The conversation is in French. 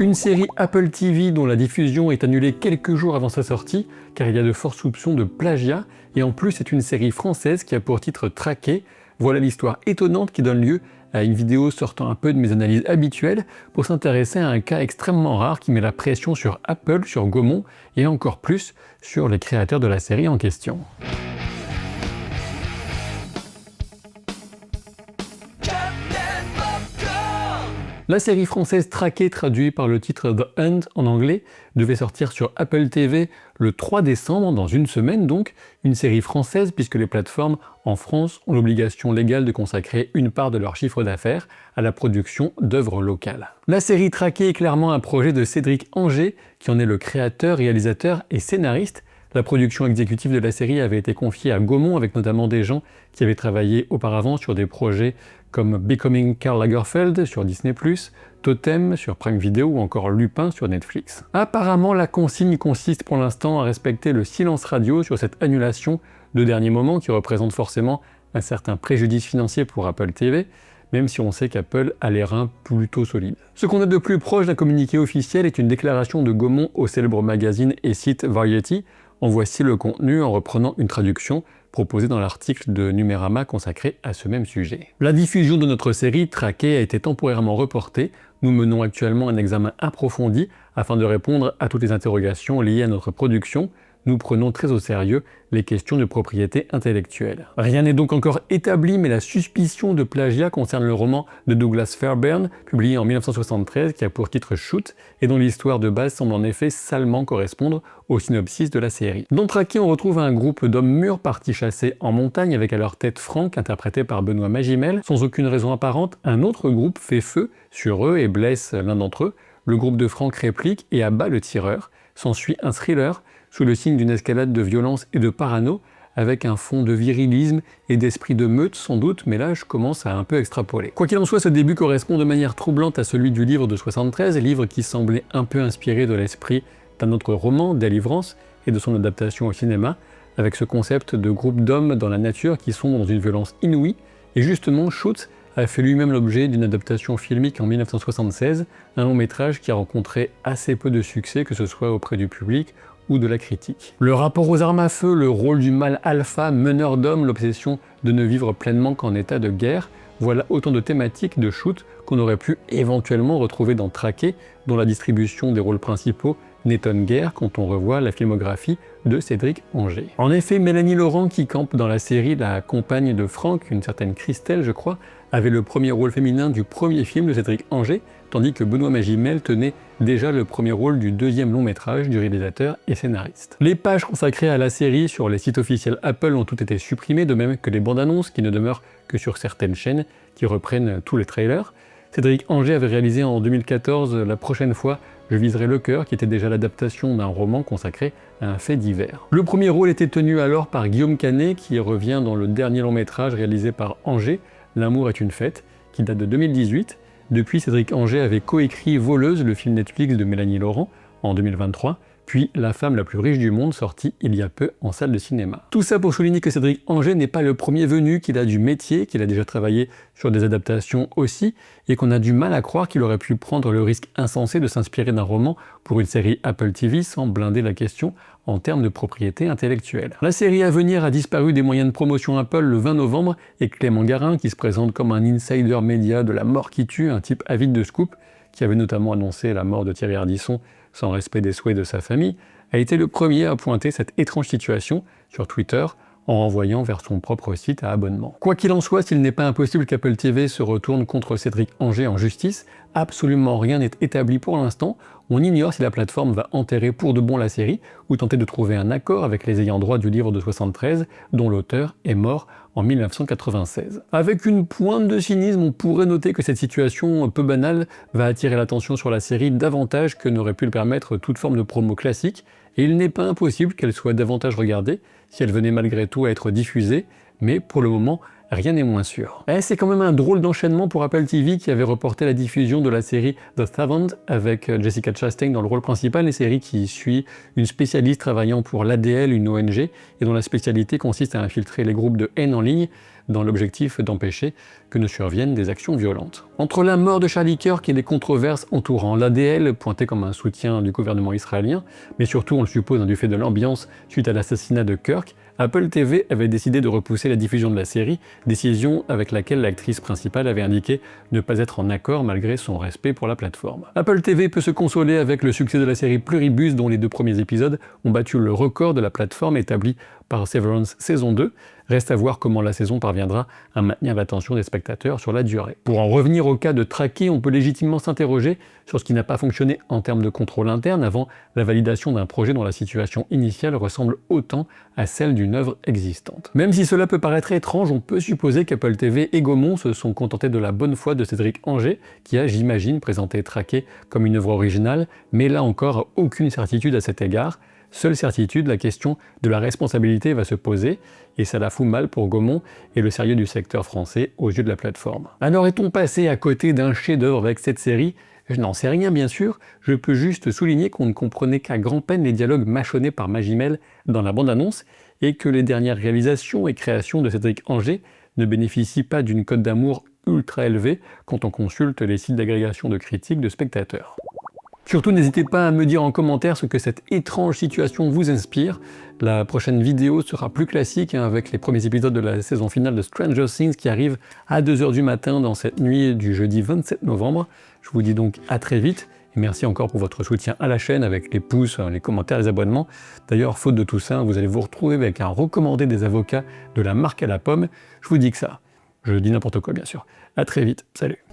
Une série Apple TV dont la diffusion est annulée quelques jours avant sa sortie, car il y a de forts soupçons de plagiat, et en plus c'est une série française qui a pour titre Traqué. Voilà l'histoire étonnante qui donne lieu à une vidéo sortant un peu de mes analyses habituelles pour s'intéresser à un cas extrêmement rare qui met la pression sur Apple, sur Gaumont, et encore plus sur les créateurs de la série en question. La série française Traqué, traduite par le titre The Hunt en anglais, devait sortir sur Apple TV le 3 décembre, dans une semaine donc, une série française puisque les plateformes en France ont l'obligation légale de consacrer une part de leur chiffre d'affaires à la production d'œuvres locales. La série Traqué est clairement un projet de Cédric Angers, qui en est le créateur, réalisateur et scénariste. La production exécutive de la série avait été confiée à Gaumont avec notamment des gens qui avaient travaillé auparavant sur des projets comme Becoming Karl Lagerfeld sur Disney+, Totem sur Prime Video ou encore Lupin sur Netflix. Apparemment, la consigne consiste pour l'instant à respecter le silence radio sur cette annulation de dernier moment qui représente forcément un certain préjudice financier pour Apple TV, même si on sait qu'Apple a les reins plutôt solides. Ce qu'on a de plus proche d'un communiqué officiel est une déclaration de Gaumont au célèbre magazine et site Variety. En voici le contenu en reprenant une traduction proposée dans l'article de Numérama consacré à ce même sujet. La diffusion de notre série Traqué a été temporairement reportée. Nous menons actuellement un examen approfondi afin de répondre à toutes les interrogations liées à notre production. Nous prenons très au sérieux les questions de propriété intellectuelle. Rien n'est donc encore établi, mais la suspicion de plagiat concerne le roman de Douglas Fairbairn, publié en 1973, qui a pour titre Shoot, et dont l'histoire de base semble en effet salement correspondre au synopsis de la série. Dans Traqué, on retrouve un groupe d'hommes mûrs partis chasser en montagne avec à leur tête Franck, interprété par Benoît Magimel. Sans aucune raison apparente, un autre groupe fait feu sur eux et blesse l'un d'entre eux. Le groupe de Franck réplique et abat le tireur. S'ensuit un thriller sous le signe d'une escalade de violence et de parano, avec un fond de virilisme et d'esprit de meute sans doute, mais là je commence à un peu extrapoler. Quoi qu'il en soit, ce début correspond de manière troublante à celui du livre de 73, livre qui semblait un peu inspiré de l'esprit d'un autre roman, Délivrance, et de son adaptation au cinéma, avec ce concept de groupe d'hommes dans la nature qui sont dans une violence inouïe, et justement Schutz a fait lui-même l'objet d'une adaptation filmique en 1976, un long métrage qui a rencontré assez peu de succès, que ce soit auprès du public ou de la critique. Le rapport aux armes à feu, le rôle du mâle alpha, meneur d'hommes, l'obsession de ne vivre pleinement qu'en état de guerre, voilà autant de thématiques de shoot qu'on aurait pu éventuellement retrouver dans Traqué, dont la distribution des rôles principaux n'étonne guère quand on revoit la filmographie de Cédric Angers. En effet, Mélanie Laurent, qui campe dans la série la compagne de Franck, une certaine Christelle je crois, avait le premier rôle féminin du premier film de Cédric Angers, tandis que Benoît Magimel tenait déjà le premier rôle du deuxième long métrage du réalisateur et scénariste. Les pages consacrées à la série sur les sites officiels Apple ont toutes été supprimées, de même que les bandes annonces qui ne demeurent que sur certaines chaînes qui reprennent tous les trailers. Cédric Angers avait réalisé en 2014 La prochaine fois, je viserai le cœur, qui était déjà l'adaptation d'un roman consacré à un fait divers. Le premier rôle était tenu alors par Guillaume Canet, qui revient dans le dernier long métrage réalisé par Angers, L'amour est une fête, qui date de 2018. Depuis, Cédric Angers avait coécrit Voleuse, le film Netflix de Mélanie Laurent, en 2023, puis La femme la plus riche du monde, sorti il y a peu en salle de cinéma. Tout ça pour souligner que Cédric Angers n'est pas le premier venu, qu'il a du métier, qu'il a déjà travaillé sur des adaptations aussi, et qu'on a du mal à croire qu'il aurait pu prendre le risque insensé de s'inspirer d'un roman pour une série Apple TV sans blinder la question en termes de propriété intellectuelle. La série à venir a disparu des moyens de promotion Apple le 20 novembre, et Clément Garin, qui se présente comme un insider média de la mort qui tue, un type avide de scoop, qui avait notamment annoncé la mort de Thierry Ardisson sans respect des souhaits de sa famille, a été le premier à pointer cette étrange situation sur Twitter en renvoyant vers son propre site à abonnement. Quoi qu'il en soit, s'il n'est pas impossible qu'Apple TV se retourne contre Cédric Angers en justice, absolument rien n'est établi pour l'instant. On ignore si la plateforme va enterrer pour de bon la série ou tenter de trouver un accord avec les ayants droit du livre de 73, dont l'auteur est mort en 1996. Avec une pointe de cynisme, on pourrait noter que cette situation peu banale va attirer l'attention sur la série davantage que n'aurait pu le permettre toute forme de promo classique, et il n'est pas impossible qu'elle soit davantage regardée si elle venait malgré tout à être diffusée, mais pour le moment, rien n'est moins sûr. Et c'est quand même un drôle d'enchaînement pour Apple TV qui avait reporté la diffusion de la série The Savant avec Jessica Chastain dans le rôle principal, une série qui suit une spécialiste travaillant pour l'ADL, une ONG, et dont la spécialité consiste à infiltrer les groupes de haine en ligne dans l'objectif d'empêcher que ne surviennent des actions violentes. Entre la mort de Charlie Kirk et les controverses entourant l'ADL, pointées comme un soutien du gouvernement israélien, mais surtout on le suppose du fait de l'ambiance suite à l'assassinat de Kirk, Apple TV avait décidé de repousser la diffusion de la série, décision avec laquelle l'actrice principale avait indiqué ne pas être en accord malgré son respect pour la plateforme. Apple TV peut se consoler avec le succès de la série Pluribus dont les 2 premiers épisodes ont battu le record de la plateforme établi par Severance saison 2. Reste à voir comment la saison parviendra à maintenir l'attention des spectateurs sur la durée. Pour en revenir au cas de traquer, on peut légitimement s'interroger sur ce qui n'a pas fonctionné en termes de contrôle interne avant la validation d'un projet dont la situation initiale ressemble autant à celle d'une œuvre existante. Même si cela peut paraître étrange, on peut supposer qu'Apple TV et Gaumont se sont contentés de la bonne foi de Cédric Angers, qui a, j'imagine, présenté Traqué comme une œuvre originale, mais là encore, aucune certitude à cet égard. Seule certitude, la question de la responsabilité va se poser, et ça la fout mal pour Gaumont et le sérieux du secteur français aux yeux de la plateforme. Alors est-on passé à côté d'un chef-d'œuvre avec cette série ? Je n'en sais rien bien sûr, je peux juste souligner qu'on ne comprenait qu'à grand-peine les dialogues mâchonnés par Magimel dans la bande-annonce, et que les dernières réalisations et créations de Cédric Angers ne bénéficient pas d'une cote d'amour ultra élevée quand on consulte les sites d'agrégation de critiques de spectateurs. Surtout, n'hésitez pas à me dire en commentaire ce que cette étrange situation vous inspire. La prochaine vidéo sera plus classique avec les premiers épisodes de la saison finale de Stranger Things qui arrivent à 2h du matin dans cette nuit du jeudi 27 novembre. Je vous dis donc à très vite et merci encore pour votre soutien à la chaîne avec les pouces, les commentaires, les abonnements. D'ailleurs, faute de tout ça, vous allez vous retrouver avec un recommandé des avocats de la marque à la pomme. Je vous dis que ça. Je dis n'importe quoi bien sûr. À très vite, salut.